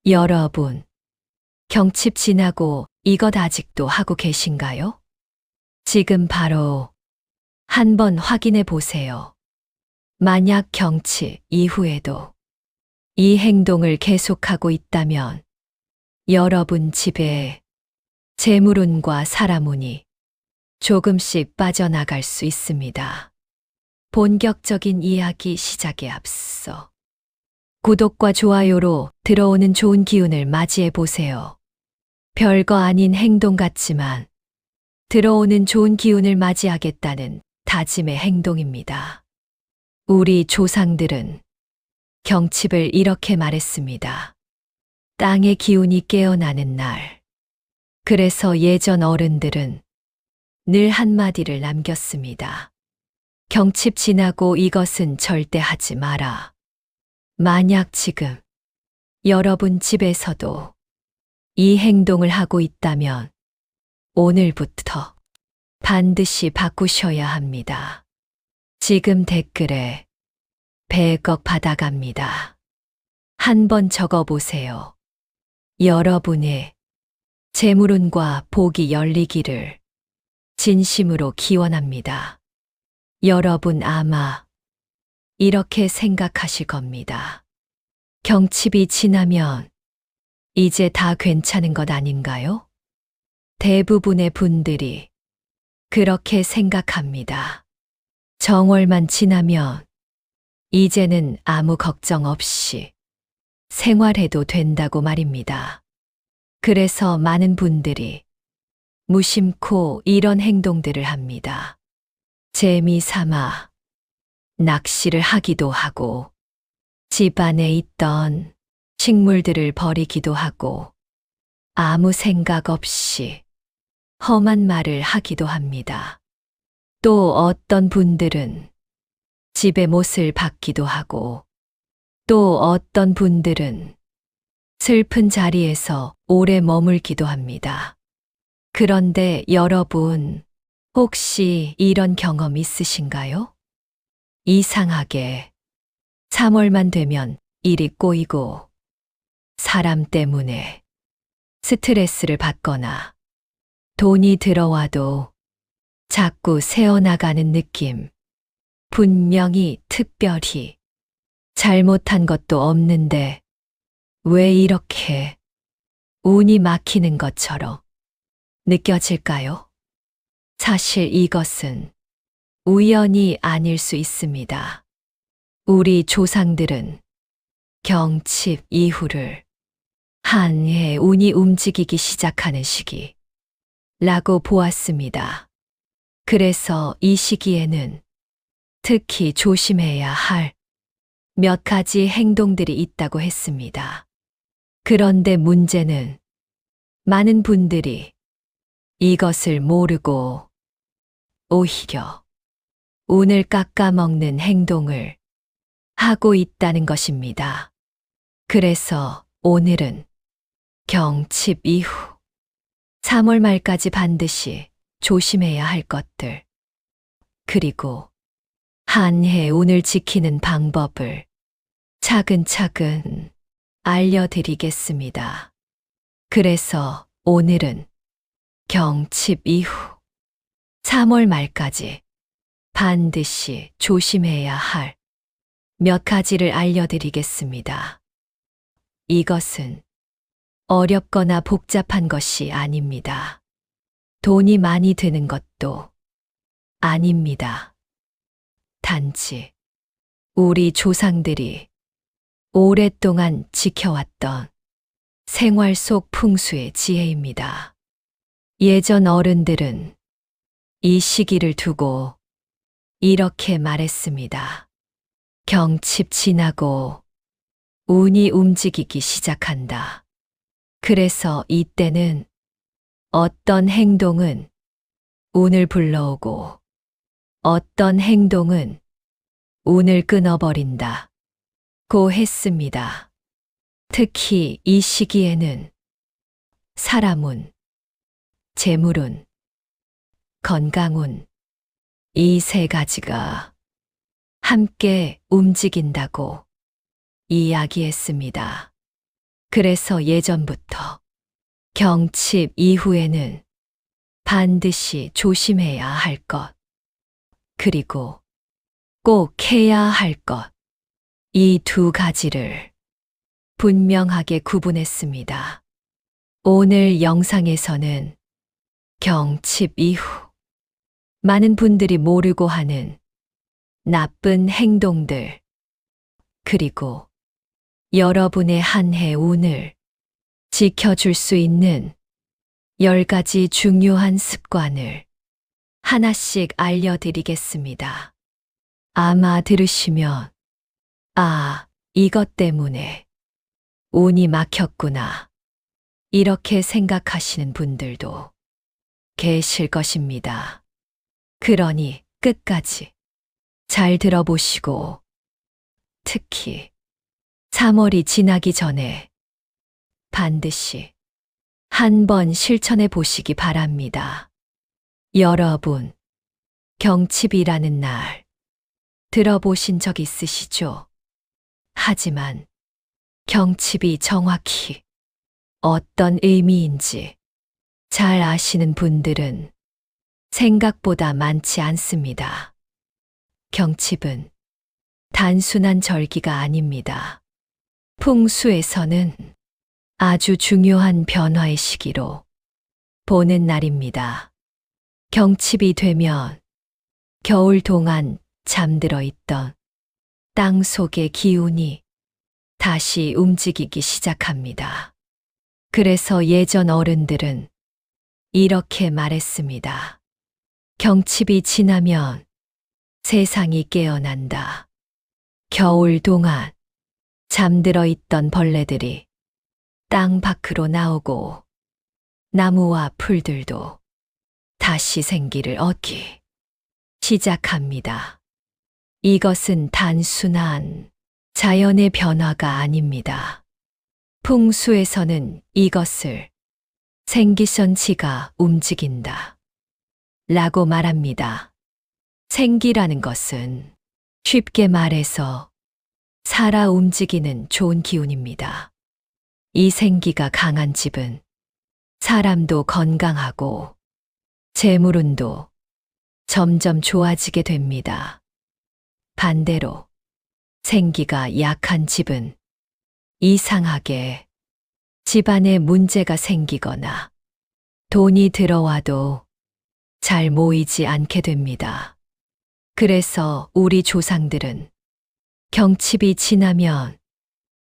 여러분, 경칩 지나고 이것 아직도 하고 계신가요? 지금 바로 한번 확인해 보세요. 만약 경칩 이후에도 이 행동을 계속하고 있다면 여러분 집에 재물운과 사람운이 조금씩 빠져나갈 수 있습니다. 본격적인 이야기 시작에 앞서 구독과 좋아요로 들어오는 좋은 기운을 맞이해 보세요. 별거 아닌 행동 같지만 들어오는 좋은 기운을 맞이하겠다는 다짐의 행동입니다. 우리 조상들은 경칩을 이렇게 말했습니다. 땅의 기운이 깨어나는 날. 그래서 예전 어른들은 늘 한마디를 남겼습니다. 경칩 지나고 이것은 절대 하지 마라. 만약 지금 여러분 집에서도 이 행동을 하고 있다면 오늘부터 반드시 바꾸셔야 합니다. 지금 댓글에 100억 받아갑니다. 한번 적어보세요. 여러분의 재물운과 복이 열리기를 진심으로 기원합니다. 여러분 아마 이렇게 생각하실 겁니다. 경칩이 지나면 이제 다 괜찮은 것 아닌가요? 대부분의 분들이 그렇게 생각합니다. 정월만 지나면 이제는 아무 걱정 없이 생활해도 된다고 말입니다. 그래서 많은 분들이 무심코 이런 행동들을 합니다. 재미삼아 낚시를 하기도 하고 집안에 있던 식물들을 버리기도 하고 아무 생각 없이 험한 말을 하기도 합니다. 또 어떤 분들은 집의 못을 박기도 하고 또 어떤 분들은 슬픈 자리에서 오래 머물기도 합니다. 그런데 여러분, 혹시 이런 경험 있으신가요? 이상하게 3월만 되면 일이 꼬이고 사람 때문에 스트레스를 받거나 돈이 들어와도 자꾸 새어나가는 느낌. 분명히 특별히 잘못한 것도 없는데 왜 이렇게 운이 막히는 것처럼 느껴질까요? 사실 이것은 우연이 아닐 수 있습니다. 우리 조상들은 경칩 이후를 한 해 운이 움직이기 시작하는 시기라고 보았습니다. 그래서 이 시기에는 특히 조심해야 할 몇 가지 행동들이 있다고 했습니다. 그런데 문제는 많은 분들이 이것을 모르고 오히려 운을 깎아먹는 행동을 하고 있다는 것입니다. 그래서 오늘은 경칩 이후 3월 말까지 반드시 조심해야 할 것들, 그리고 한 해 운을 지키는 방법을 차근차근 알려드리겠습니다. 그래서 오늘은 경칩 이후 3월 말까지 반드시 조심해야 할 몇 가지를 알려드리겠습니다. 이것은 어렵거나 복잡한 것이 아닙니다. 돈이 많이 드는 것도 아닙니다. 단지 우리 조상들이 오랫동안 지켜왔던 생활 속 풍수의 지혜입니다. 예전 어른들은 이 시기를 두고 이렇게 말했습니다. 경칩 지나고 운이 움직이기 시작한다. 그래서 이때는 어떤 행동은 운을 불러오고 어떤 행동은 운을 끊어버린다. 고 했습니다. 특히 이 시기에는 사람운, 재물운, 건강운, 이 세 가지가 함께 움직인다고 이야기했습니다. 그래서 예전부터 경칩 이후에는 반드시 조심해야 할 것, 그리고 꼭 해야 할 것, 이 두 가지를 분명하게 구분했습니다. 오늘 영상에서는 경칩 이후 많은 분들이 모르고 하는 나쁜 행동들, 그리고 여러분의 한 해 운을 지켜줄 수 있는 10가지 중요한 습관을 하나씩 알려드리겠습니다. 아마 들으시면, 아, 이것 때문에 운이 막혔구나, 이렇게 생각하시는 분들도 계실 것입니다. 그러니 끝까지 잘 들어보시고, 특히 3월이 지나기 전에 반드시 한번 실천해 보시기 바랍니다. 여러분, 경칩이라는 날 들어보신 적 있으시죠? 하지만 경칩이 정확히 어떤 의미인지 잘 아시는 분들은 생각보다 많지 않습니다. 경칩은 단순한 절기가 아닙니다. 풍수에서는 아주 중요한 변화의 시기로 보는 날입니다. 경칩이 되면 겨울 동안 잠들어 있던 땅 속의 기운이 다시 움직이기 시작합니다. 그래서 예전 어른들은 이렇게 말했습니다. 경칩이 지나면 세상이 깨어난다. 겨울 동안 잠들어 있던 벌레들이 땅 밖으로 나오고 나무와 풀들도 다시 생기를 얻기 시작합니다. 이것은 단순한 자연의 변화가 아닙니다. 풍수에서는 이것을 생기선치가 움직인다 라고 말합니다. 생기라는 것은 쉽게 말해서 살아 움직이는 좋은 기운입니다. 이 생기가 강한 집은 사람도 건강하고 재물운도 점점 좋아지게 됩니다. 반대로 생기가 약한 집은 이상하게 집안에 문제가 생기거나 돈이 들어와도 잘 모이지 않게 됩니다. 그래서 우리 조상들은 경칩이 지나면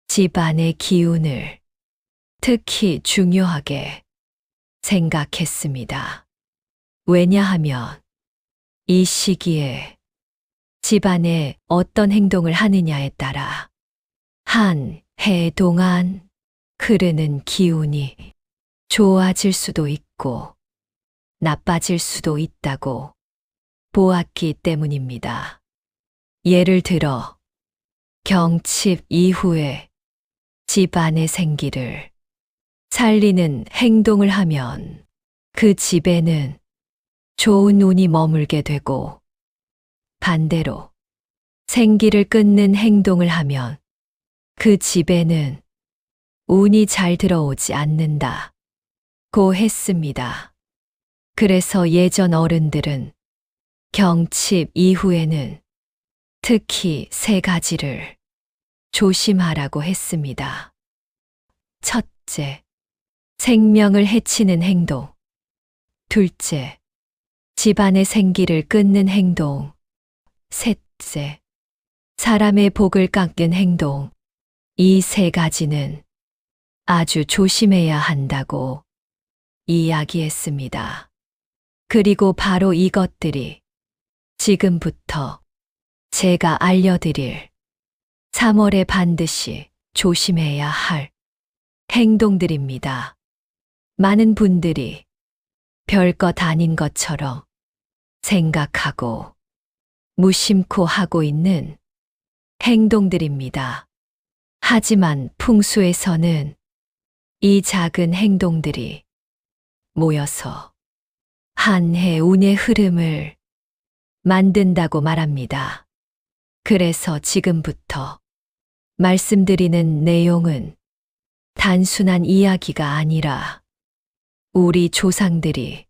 집안의 기운을 특히 중요하게 생각했습니다. 왜냐하면 이 시기에 집안에 어떤 행동을 하느냐에 따라 한 해 동안 흐르는 기운이 좋아질 수도 있고 나빠질 수도 있다고 보았기 때문입니다. 예를 들어 경칩 이후에 집안의 생기를 살리는 행동을 하면 그 집에는 좋은 운이 머물게 되고, 반대로 생기를 끊는 행동을 하면 그 집에는 운이 잘 들어오지 않는다고 했습니다. 그래서 예전 어른들은 경칩 이후에는 특히 3가지를 조심하라고 했습니다. 첫째, 생명을 해치는 행동. 둘째, 집안의 생기를 끊는 행동. 셋째, 사람의 복을 깎는 행동. 이 3가지는 아주 조심해야 한다고 이야기했습니다. 그리고 바로 이것들이 지금부터 제가 알려드릴 3월에 반드시 조심해야 할 행동들입니다. 많은 분들이 별것 아닌 것처럼 생각하고 무심코 하고 있는 행동들입니다. 하지만 풍수에서는 이 작은 행동들이 모여서 한 해 운의 흐름을 만든다고 말합니다. 그래서 지금부터 말씀드리는 내용은 단순한 이야기가 아니라 우리 조상들이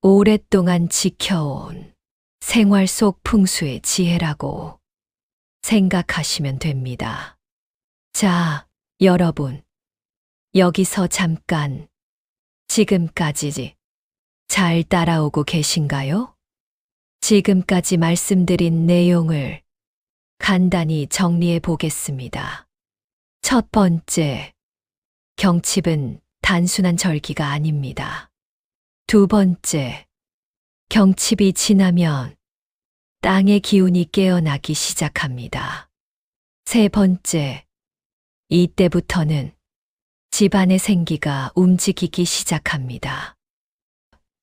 오랫동안 지켜온 생활 속 풍수의 지혜라고 생각하시면 됩니다. 자, 여러분, 여기서 잠깐 지금까지 잘 따라오고 계신가요? 지금까지 말씀드린 내용을 간단히 정리해 보겠습니다. 첫 번째, 경칩은 단순한 절기가 아닙니다. 두 번째, 경칩이 지나면 땅의 기운이 깨어나기 시작합니다. 세 번째, 이때부터는 집안의 생기가 움직이기 시작합니다.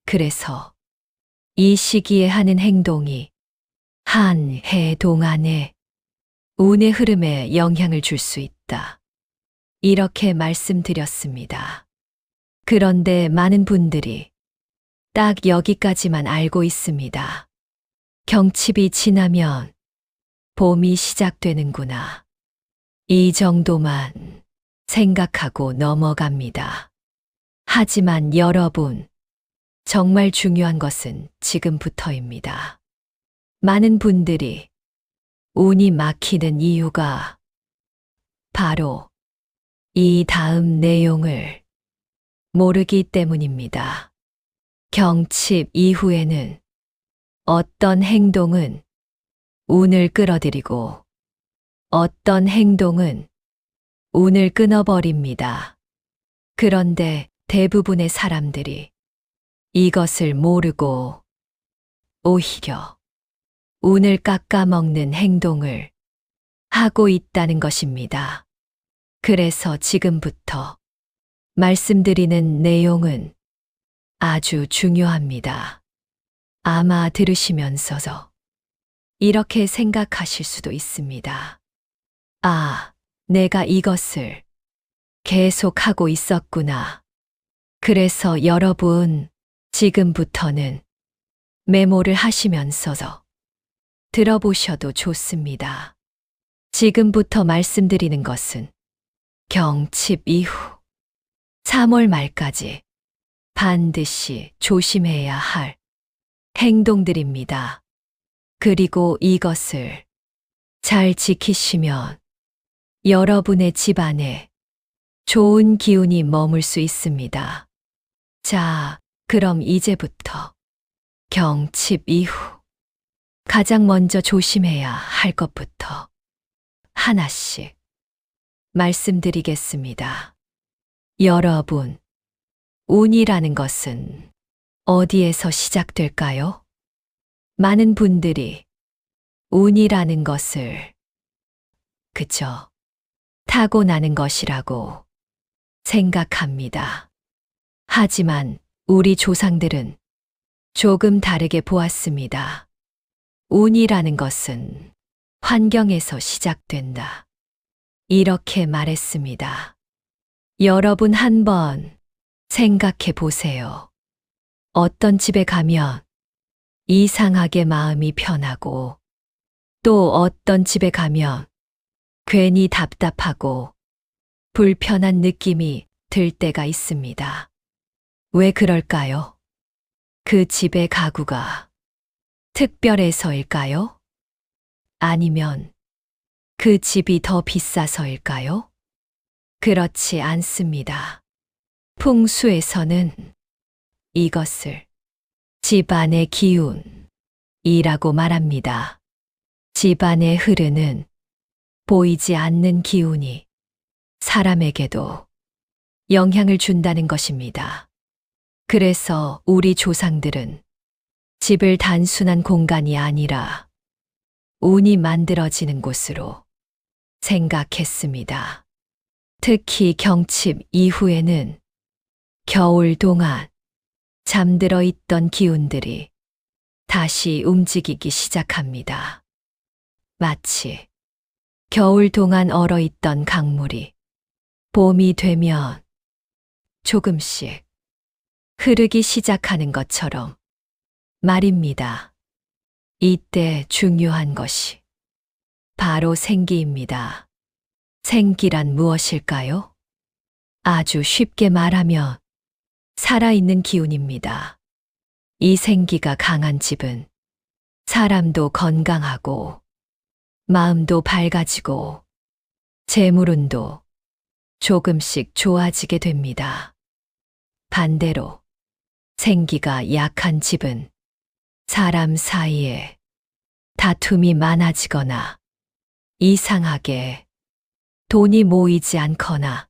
그래서 이 시기에 하는 행동이 한 해 동안에 운의 흐름에 영향을 줄 수 있다. 이렇게 말씀드렸습니다. 그런데 많은 분들이 딱 여기까지만 알고 있습니다. 경칩이 지나면 봄이 시작되는구나. 이 정도만 생각하고 넘어갑니다. 하지만 여러분, 정말 중요한 것은 지금부터입니다. 많은 분들이 운이 막히는 이유가 바로 이 다음 내용을 모르기 때문입니다. 경칩 이후에는 어떤 행동은 운을 끌어들이고 어떤 행동은 운을 끊어버립니다. 그런데 대부분의 사람들이 이것을 모르고 오히려 운을 깎아먹는 행동을 하고 있다는 것입니다. 그래서 지금부터 말씀드리는 내용은 아주 중요합니다. 아마 들으시면서 이렇게 생각하실 수도 있습니다. 아, 내가 이것을 계속 하고 있었구나. 그래서 여러분, 지금부터는 메모를 하시면서 들어보셔도 좋습니다. 지금부터 말씀드리는 것은 경칩 이후 3월 말까지 반드시 조심해야 할 행동들입니다. 그리고 이것을 잘 지키시면 여러분의 집안에 좋은 기운이 머물 수 있습니다. 자, 그럼 이제부터 경칩 이후 가장 먼저 조심해야 할 것부터 하나씩 말씀드리겠습니다. 여러분, 운이라는 것은 어디에서 시작될까요? 많은 분들이 운이라는 것을 그저 타고나는 것이라고 생각합니다. 하지만 우리 조상들은 조금 다르게 보았습니다. 운이라는 것은 환경에서 시작된다. 이렇게 말했습니다. 여러분 한번 생각해 보세요. 어떤 집에 가면 이상하게 마음이 편하고 또 어떤 집에 가면 괜히 답답하고 불편한 느낌이 들 때가 있습니다. 왜 그럴까요? 그 집의 가구가 특별해서일까요? 아니면 그 집이 더 비싸서일까요? 그렇지 않습니다. 풍수에서는 이것을 집안의 기운이라고 말합니다. 집안에 흐르는 보이지 않는 기운이 사람에게도 영향을 준다는 것입니다. 그래서 우리 조상들은 집을 단순한 공간이 아니라 운이 만들어지는 곳으로 생각했습니다. 특히 경칩 이후에는 겨울 동안 잠들어 있던 기운들이 다시 움직이기 시작합니다. 마치 겨울 동안 얼어 있던 강물이 봄이 되면 조금씩 흐르기 시작하는 것처럼 말입니다. 이때 중요한 것이 바로 생기입니다. 생기란 무엇일까요? 아주 쉽게 말하면 살아있는 기운입니다. 이 생기가 강한 집은 사람도 건강하고 마음도 밝아지고 재물운도 조금씩 좋아지게 됩니다. 반대로 생기가 약한 집은 사람 사이에 다툼이 많아지거나 이상하게 돈이 모이지 않거나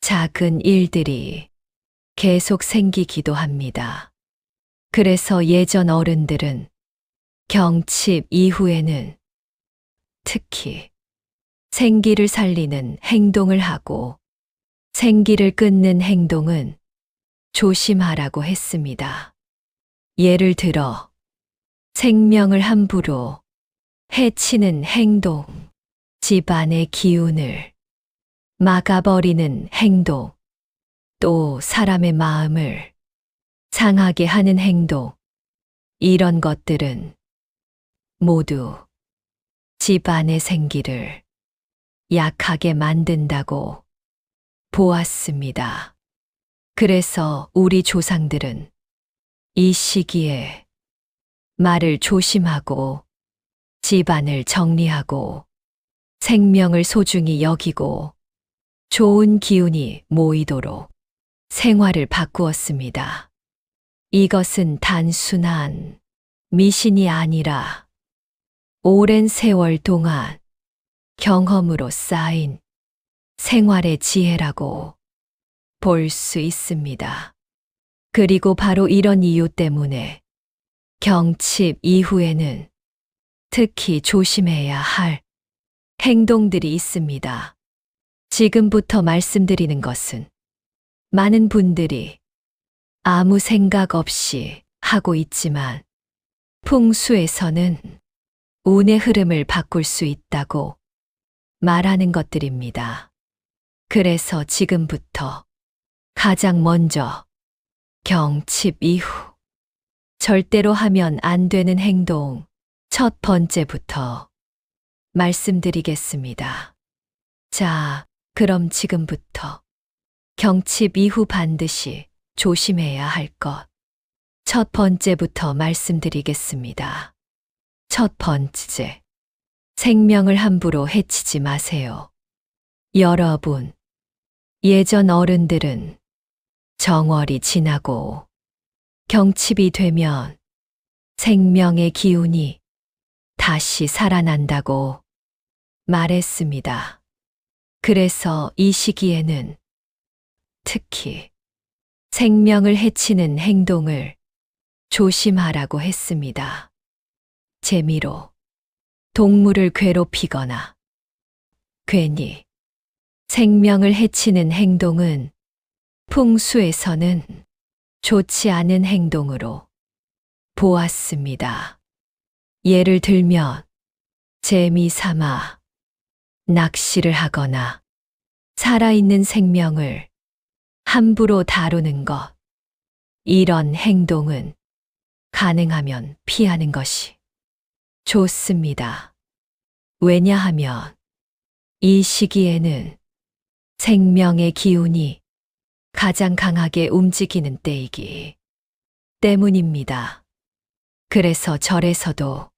작은 일들이 계속 생기기도 합니다. 그래서 예전 어른들은 경칩 이후에는 특히 생기를 살리는 행동을 하고 생기를 끊는 행동은 조심하라고 했습니다. 예를 들어 생명을 함부로 해치는 행동, 집안의 기운을 막아버리는 행동, 또 사람의 마음을 상하게 하는 행동, 이런 것들은 모두 집안의 생기를 약하게 만든다고 보았습니다. 그래서 우리 조상들은 이 시기에 말을 조심하고 집안을 정리하고 생명을 소중히 여기고 좋은 기운이 모이도록 생활을 바꾸었습니다. 이것은 단순한 미신이 아니라 오랜 세월 동안 경험으로 쌓인 생활의 지혜라고 볼 수 있습니다. 그리고 바로 이런 이유 때문에 경칩 이후에는 특히 조심해야 할 행동들이 있습니다. 지금부터 말씀드리는 것은 많은 분들이 아무 생각 없이 하고 있지만 풍수에서는 운의 흐름을 바꿀 수 있다고 말하는 것들입니다. 그래서 지금부터 가장 먼저 경칩 이후 절대로 하면 안 되는 행동 첫 번째부터 말씀드리겠습니다. 자, 그럼 지금부터 경칩 이후 반드시 조심해야 할 것 첫 번째부터 말씀드리겠습니다. 첫 번째, 생명을 함부로 해치지 마세요. 여러분, 예전 어른들은 정월이 지나고 경칩이 되면 생명의 기운이 다시 살아난다고 말했습니다. 그래서 이 시기에는 특히 생명을 해치는 행동을 조심하라고 했습니다. 재미로 동물을 괴롭히거나 괜히 생명을 해치는 행동은 풍수에서는 좋지 않은 행동으로 보았습니다. 예를 들면 재미 삼아 낚시를 하거나 살아있는 생명을 함부로 다루는 것, 이런 행동은 가능하면 피하는 것이 좋습니다. 왜냐하면 이 시기에는 생명의 기운이 가장 강하게 움직이는 때이기 때문입니다. 그래서 절에서도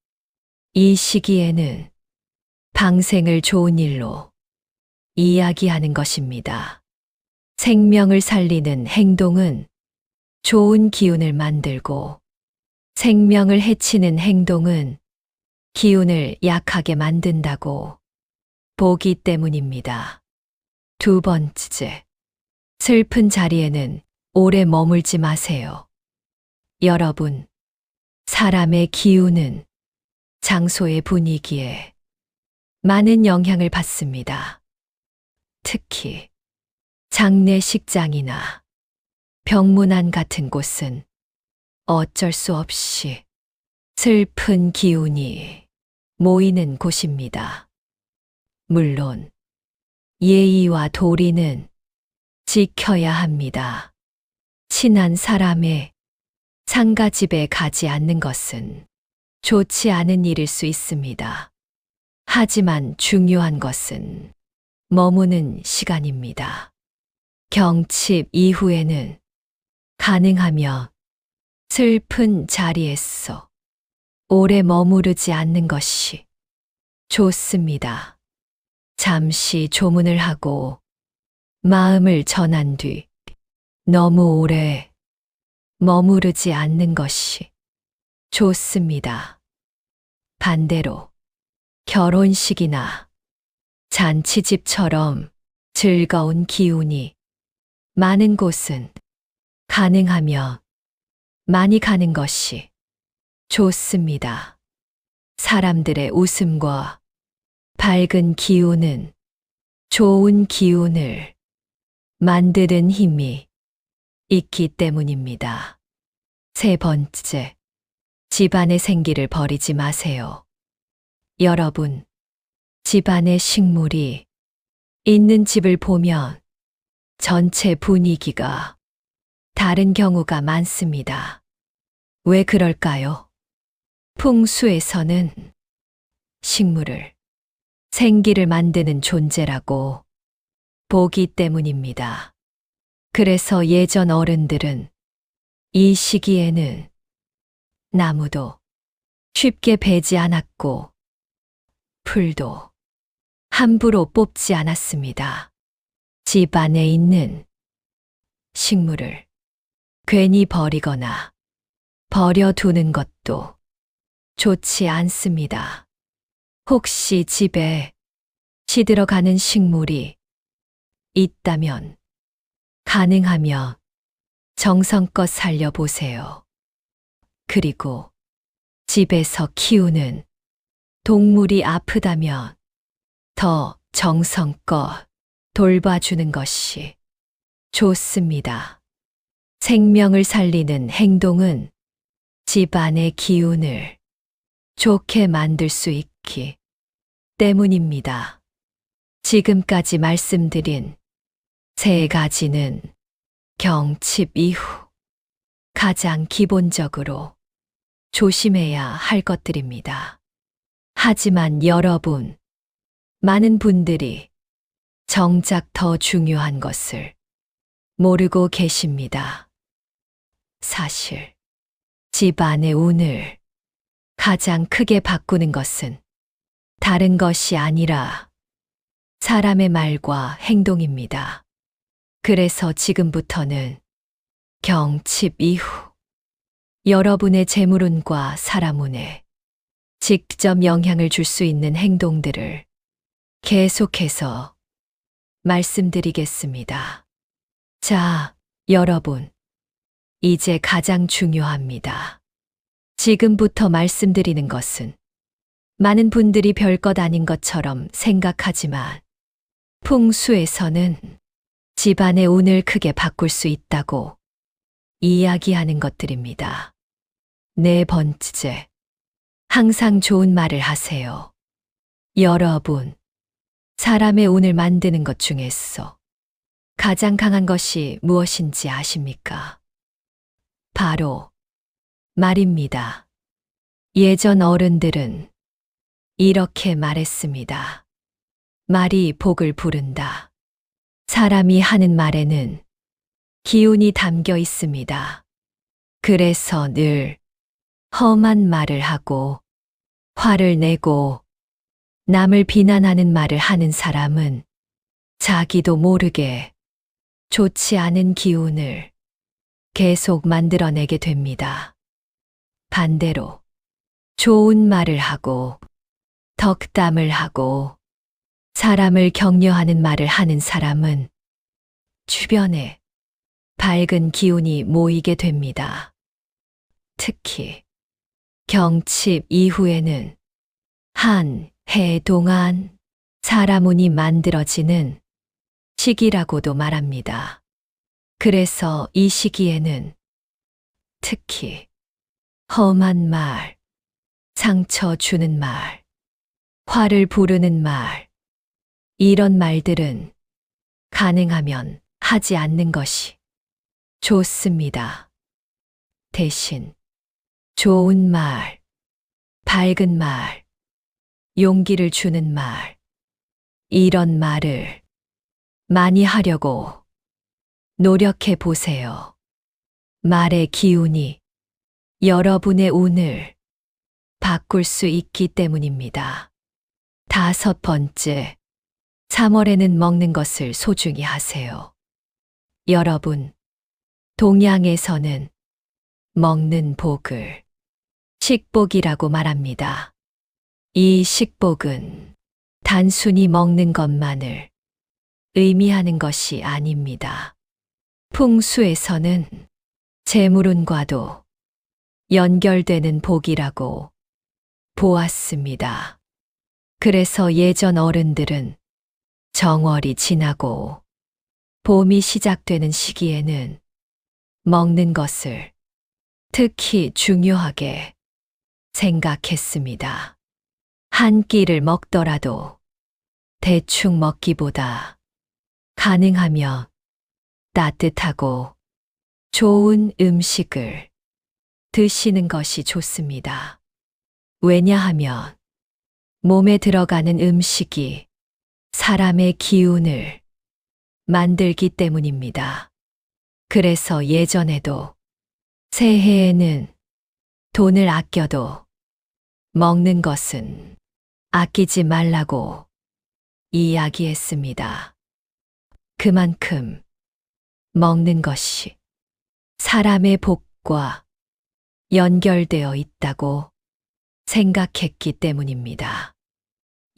이 시기에는 방생을 좋은 일로 이야기하는 것입니다. 생명을 살리는 행동은 좋은 기운을 만들고 생명을 해치는 행동은 기운을 약하게 만든다고 보기 때문입니다. 두 번째, 슬픈 자리에는 오래 머물지 마세요. 여러분, 사람의 기운은 장소의 분위기에 많은 영향을 받습니다. 특히 장례식장이나 병문안 같은 곳은 어쩔 수 없이 슬픈 기운이 모이는 곳입니다. 물론 예의와 도리는 지켜야 합니다. 친한 사람의 상가집에 가지 않는 것은 좋지 않은 일일 수 있습니다. 하지만 중요한 것은 머무는 시간입니다. 경칩 이후에는 가능하며 슬픈 자리에서 오래 머무르지 않는 것이 좋습니다. 잠시 조문을 하고 마음을 전한 뒤 너무 오래 머무르지 않는 것이 좋습니다. 반대로 결혼식이나 잔치집처럼 즐거운 기운이 많은 곳은 가능하며 많이 가는 것이 좋습니다. 사람들의 웃음과 밝은 기운은 좋은 기운을 만드는 힘이 있기 때문입니다. 세 번째, 집안의 생기를 버리지 마세요. 여러분, 집안의 식물이 있는 집을 보면 전체 분위기가 다른 경우가 많습니다. 왜 그럴까요? 풍수에서는 식물을 생기를 만드는 존재라고 보기 때문입니다. 그래서 예전 어른들은 이 시기에는 나무도 쉽게 베지 않았고 풀도 함부로 뽑지 않았습니다. 집 안에 있는 식물을 괜히 버리거나 버려두는 것도 좋지 않습니다. 혹시 집에 시들어가는 식물이 있다면 가능하면 정성껏 살려보세요. 그리고 집에서 키우는 동물이 아프다면 더 정성껏 돌봐주는 것이 좋습니다. 생명을 살리는 행동은 집안의 기운을 좋게 만들 수 있기 때문입니다. 지금까지 말씀드린 세 가지는 경칩 이후 가장 기본적으로 조심해야 할 것들입니다. 하지만 여러분, 많은 분들이 정작 더 중요한 것을 모르고 계십니다. 사실 집안의 운을 가장 크게 바꾸는 것은 다른 것이 아니라 사람의 말과 행동입니다. 그래서 지금부터는 경칩 이후 여러분의 재물운과 사람운에 직접 영향을 줄 수 있는 행동들을 계속해서 말씀드리겠습니다. 자, 여러분, 이제 가장 중요합니다. 지금부터 말씀드리는 것은 많은 분들이 별것 아닌 것처럼 생각하지만 풍수에서는 집안의 운을 크게 바꿀 수 있다고 이야기하는 것들입니다. 네 번째, 항상 좋은 말을 하세요. 여러분, 사람의 운을 만드는 것 중에서 가장 강한 것이 무엇인지 아십니까? 바로 말입니다. 예전 어른들은 이렇게 말했습니다. 말이 복을 부른다. 사람이 하는 말에는 기운이 담겨 있습니다. 그래서 늘 험한 말을 하고 화를 내고 남을 비난하는 말을 하는 사람은 자기도 모르게 좋지 않은 기운을 계속 만들어내게 됩니다. 반대로 좋은 말을 하고 덕담을 하고 사람을 격려하는 말을 하는 사람은 주변에 밝은 기운이 모이게 됩니다. 특히 경칩 이후에는 한 해 동안 사람 운이 만들어지는 시기라고도 말합니다. 그래서 이 시기에는 특히 험한 말, 상처 주는 말, 화를 부르는 말, 이런 말들은 가능하면 하지 않는 것이 좋습니다. 대신 좋은 말, 밝은 말, 용기를 주는 말, 이런 말을 많이 하려고 노력해 보세요. 말의 기운이 여러분의 운을 바꿀 수 있기 때문입니다. 5번째, 3월에는 먹는 것을 소중히 하세요. 여러분, 동양에서는 먹는 복을 식복이라고 말합니다. 이 식복은 단순히 먹는 것만을 의미하는 것이 아닙니다. 풍수에서는 재물운과도 연결되는 복이라고 보았습니다. 그래서 예전 어른들은 정월이 지나고 봄이 시작되는 시기에는 먹는 것을 특히 중요하게 생각했습니다. 한 끼를 먹더라도 대충 먹기보다 가능하면 따뜻하고 좋은 음식을 드시는 것이 좋습니다. 왜냐하면 몸에 들어가는 음식이 사람의 기운을 만들기 때문입니다. 그래서 예전에도 새해에는 돈을 아껴도 먹는 것은 아끼지 말라고 이야기했습니다. 그만큼 먹는 것이 사람의 복과 연결되어 있다고 생각했기 때문입니다.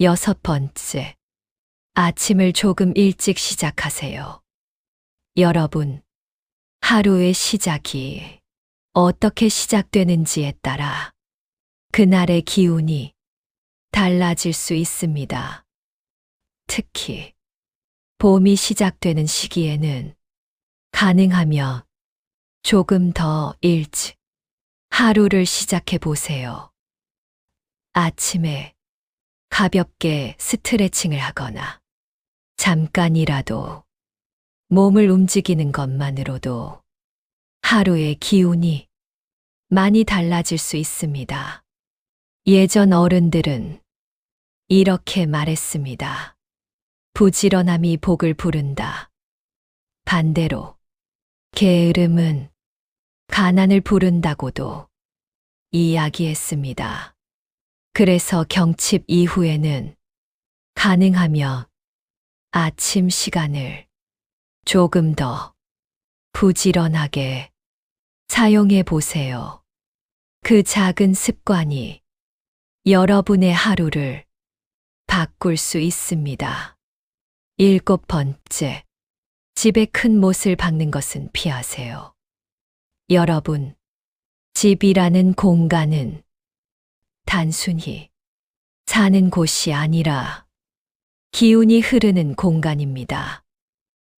6번째, 아침을 조금 일찍 시작하세요. 여러분, 하루의 시작이 어떻게 시작되는지에 따라 그날의 기운이 달라질 수 있습니다. 특히 봄이 시작되는 시기에는 가능하면 조금 더 일찍 하루를 시작해 보세요. 아침에 가볍게 스트레칭을 하거나 잠깐이라도 몸을 움직이는 것만으로도 하루의 기운이 많이 달라질 수 있습니다. 예전 어른들은 이렇게 말했습니다. 부지런함이 복을 부른다. 반대로 게으름은 가난을 부른다고도 이야기했습니다. 그래서 경칩 이후에는 가능하면 아침 시간을 조금 더 부지런하게 사용해 보세요. 그 작은 습관이 여러분의 하루를 바꿀 수 있습니다. 7번째, 집에 큰 못을 박는 것은 피하세요. 여러분, 집이라는 공간은 단순히 사는 곳이 아니라 기운이 흐르는 공간입니다.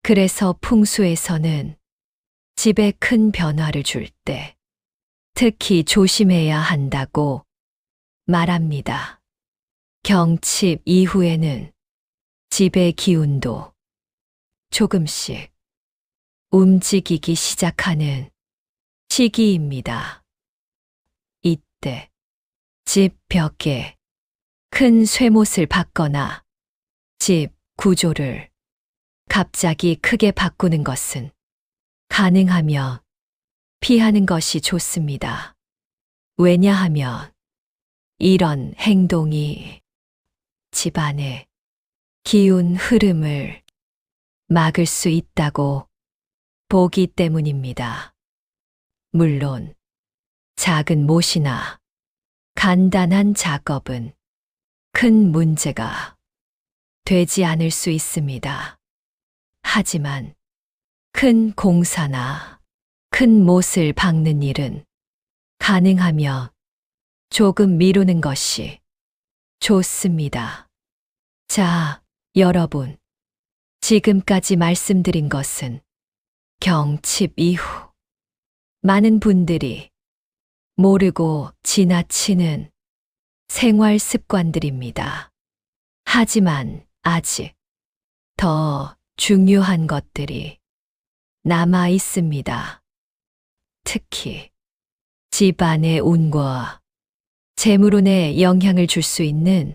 그래서 풍수에서는 집에 큰 변화를 줄 때 특히 조심해야 한다고 말합니다. 경칩 이후에는 집의 기운도 조금씩 움직이기 시작하는 시기입니다. 이때 집 벽에 큰 쇠못을 박거나 집 구조를 갑자기 크게 바꾸는 것은 가능하면 피하는 것이 좋습니다. 왜냐하면 이런 행동이 집안의 기운 흐름을 막을 수 있다고 보기 때문입니다. 물론 작은 못이나 간단한 작업은 큰 문제가 되지 않을 수 있습니다. 하지만 큰 공사나 큰 못을 박는 일은 가능하면 조금 미루는 것이 좋습니다. 자, 여러분. 지금까지 말씀드린 것은 경칩 이후 많은 분들이 모르고 지나치는 생활 습관들입니다. 하지만 아직 더 중요한 것들이 남아 있습니다. 특히 집안의 운과 재물운에 영향을 줄 수 있는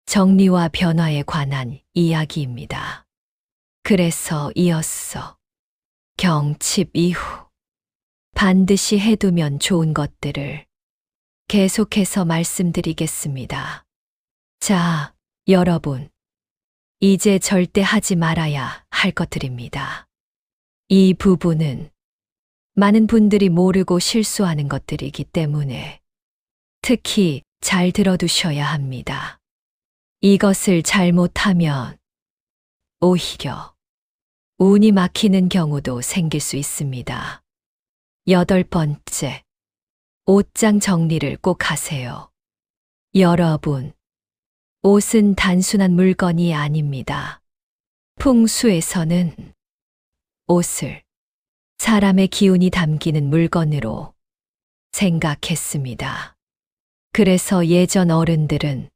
정리와 변화에 관한 이야기입니다. 그래서 이어서 경칩 이후 반드시 해두면 좋은 것들을 계속해서 말씀드리겠습니다. 자, 여러분. 이제 절대 하지 말아야 할 것들입니다. 이 부분은 많은 분들이 모르고 실수하는 것들이기 때문에 특히 잘 들어두셔야 합니다. 이것을 잘못하면 오히려 운이 막히는 경우도 생길 수 있습니다. 8번째, 옷장 정리를 꼭 하세요. 여러분, 옷은 단순한 물건이 아닙니다. 풍수에서는 옷을 사람의 기운이 담기는 물건으로 생각했습니다. 그래서 예전 어른들은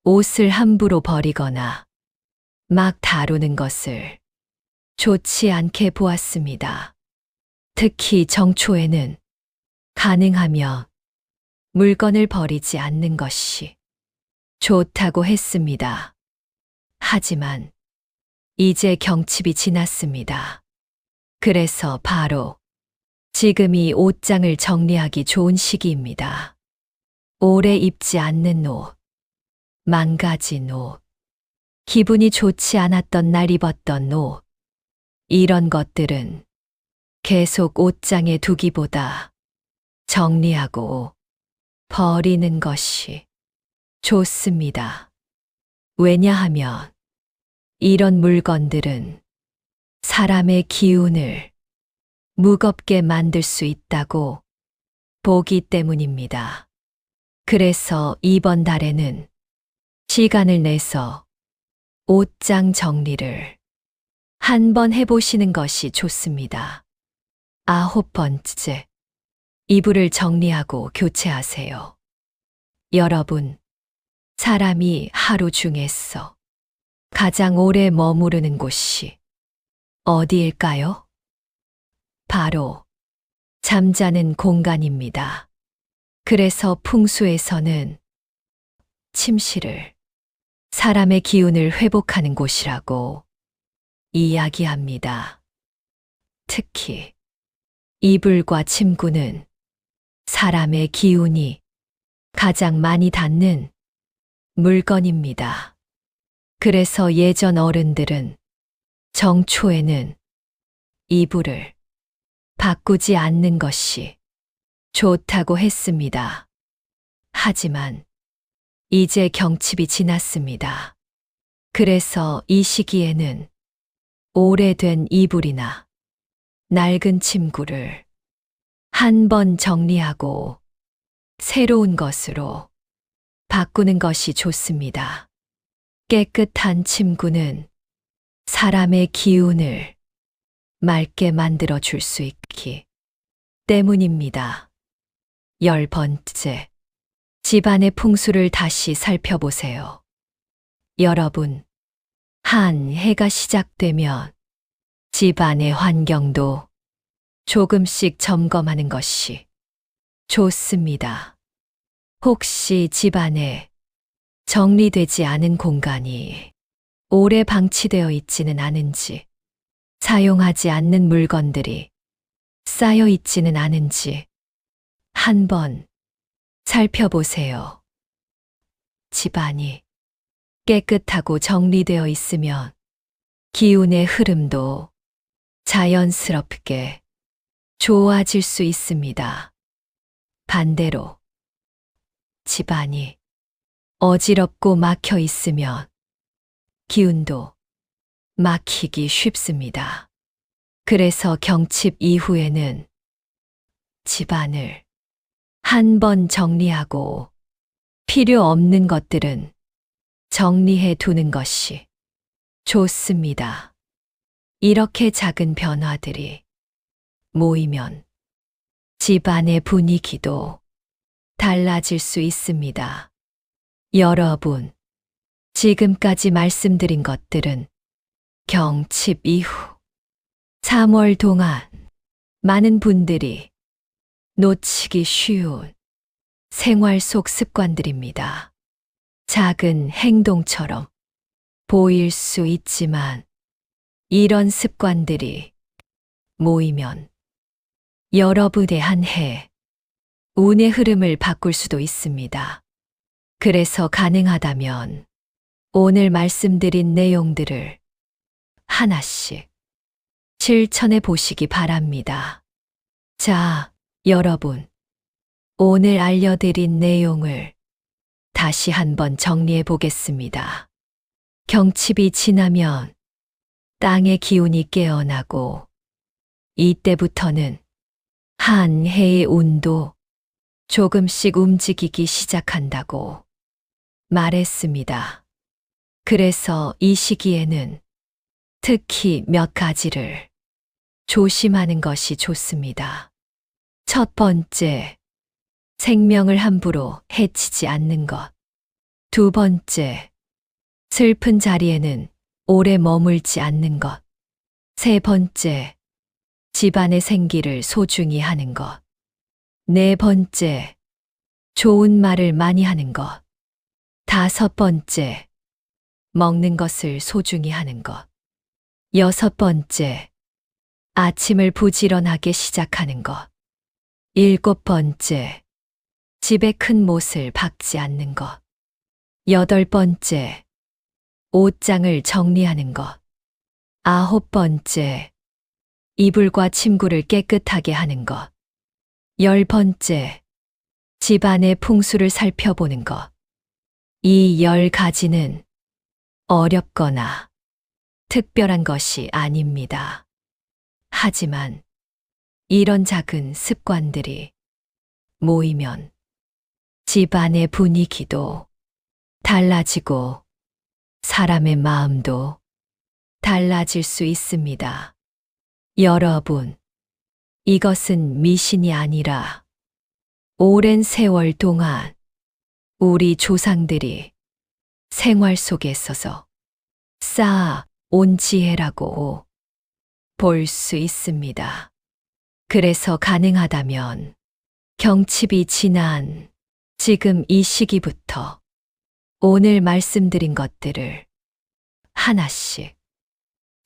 옷을 함부로 버리거나 막 다루는 것을 좋지 않게 보았습니다. 특히 정초에는 가능하면 물건을 버리지 않는 것이 좋다고 했습니다. 하지만 이제 경칩이 지났습니다. 그래서 바로 지금이 옷장을 정리하기 좋은 시기입니다. 오래 입지 않는 옷, 망가진 옷, 기분이 좋지 않았던 날 입었던 옷, 이런 것들은 계속 옷장에 두기보다 정리하고 버리는 것이 좋습니다. 왜냐하면 이런 물건들은 사람의 기운을 무겁게 만들 수 있다고 보기 때문입니다. 그래서 이번 달에는 시간을 내서 옷장 정리를 한번 해보시는 것이 좋습니다. 9번째, 이불을 정리하고 교체하세요. 여러분, 사람이 하루 중에서 가장 오래 머무르는 곳이 어디일까요? 바로 잠자는 공간입니다. 그래서 풍수에서는 침실을 사람의 기운을 회복하는 곳이라고 이야기합니다. 특히 이불과 침구는 사람의 기운이 가장 많이 닿는 물건입니다. 그래서 예전 어른들은 정초에는 이불을 바꾸지 않는 것이 좋다고 했습니다. 하지만 이제 경칩이 지났습니다. 그래서 이 시기에는 오래된 이불이나 낡은 침구를 한번 정리하고 새로운 것으로 바꾸는 것이 좋습니다. 깨끗한 침구는 사람의 기운을 맑게 만들어 줄 수 있기 때문입니다. 10번째, 집안의 풍수를 다시 살펴보세요. 여러분, 한 해가 시작되면 집안의 환경도 조금씩 점검하는 것이 좋습니다. 혹시 집안에 정리되지 않은 공간이 오래 방치되어 있지는 않은지, 사용하지 않는 물건들이 쌓여 있지는 않은지 한번 살펴보세요. 집안이 깨끗하고 정리되어 있으면 기운의 흐름도 자연스럽게 좋아질 수 있습니다. 반대로 집안이 어지럽고 막혀 있으면 기운도 막히기 쉽습니다. 그래서 경칩 이후에는 집안을 한번 정리하고 필요 없는 것들은 정리해 두는 것이 좋습니다. 이렇게 작은 변화들이 모이면 집안의 분위기도 달라질 수 있습니다. 여러분, 지금까지 말씀드린 것들은 경칩 이후 3월 동안 많은 분들이 놓치기 쉬운 생활 속 습관들입니다. 작은 행동처럼 보일 수 있지만 이런 습관들이 모이면 여러분의 한 해, 운의 흐름을 바꿀 수도 있습니다. 그래서 가능하다면 오늘 말씀드린 내용들을 하나씩 실천해 보시기 바랍니다. 자, 여러분. 오늘 알려드린 내용을 다시 한번 정리해 보겠습니다. 경칩이 지나면 땅의 기운이 깨어나고 이때부터는 한 해의 운도 조금씩 움직이기 시작한다고 말했습니다. 그래서 이 시기에는 특히 몇 가지를 조심하는 것이 좋습니다. 첫 번째, 생명을 함부로 해치지 않는 것. 두 번째, 슬픈 자리에는 오래 머물지 않는 것. 세 번째, 집안의 생기를 소중히 하는 것. 네 번째, 좋은 말을 많이 하는 것. 다섯 번째, 먹는 것을 소중히 하는 것. 여섯 번째, 아침을 부지런하게 시작하는 것. 일곱 번째, 집에 큰 못을 박지 않는 것. 여덟 번째, 옷장을 정리하는 것. 아홉 번째, 이불과 침구를 깨끗하게 하는 것. 열 번째, 집안의 풍수를 살펴보는 것. 이 10가지는 어렵거나 특별한 것이 아닙니다. 하지만 이런 작은 습관들이 모이면 집안의 분위기도 달라지고 사람의 마음도 달라질 수 있습니다. 여러분, 이것은 미신이 아니라 오랜 세월 동안 우리 조상들이 생활 속에 있어서 쌓아온 지혜라고 볼 수 있습니다. 그래서 가능하다면 경칩이 지난 지금 이 시기부터 오늘 말씀드린 것들을 하나씩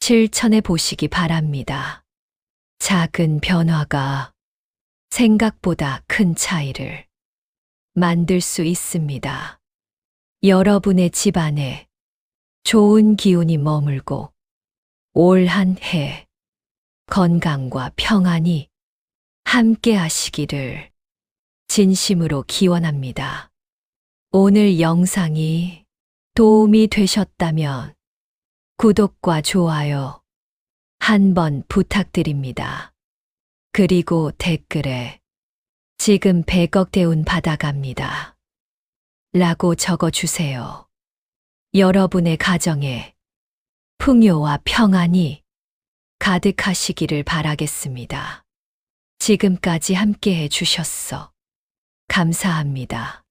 실천해 보시기 바랍니다. 작은 변화가 생각보다 큰 차이를 만들 수 있습니다. 여러분의 집안에 좋은 기운이 머물고 올 한 해 건강과 평안이 함께 하시기를 진심으로 기원합니다. 오늘 영상이 도움이 되셨다면 구독과 좋아요 한번 부탁드립니다. 그리고 댓글에 지금 100억 대운 받아갑니다. 라고 적어주세요. 여러분의 가정에 풍요와 평안이 가득하시기를 바라겠습니다. 지금까지 함께 해주셨어. 감사합니다.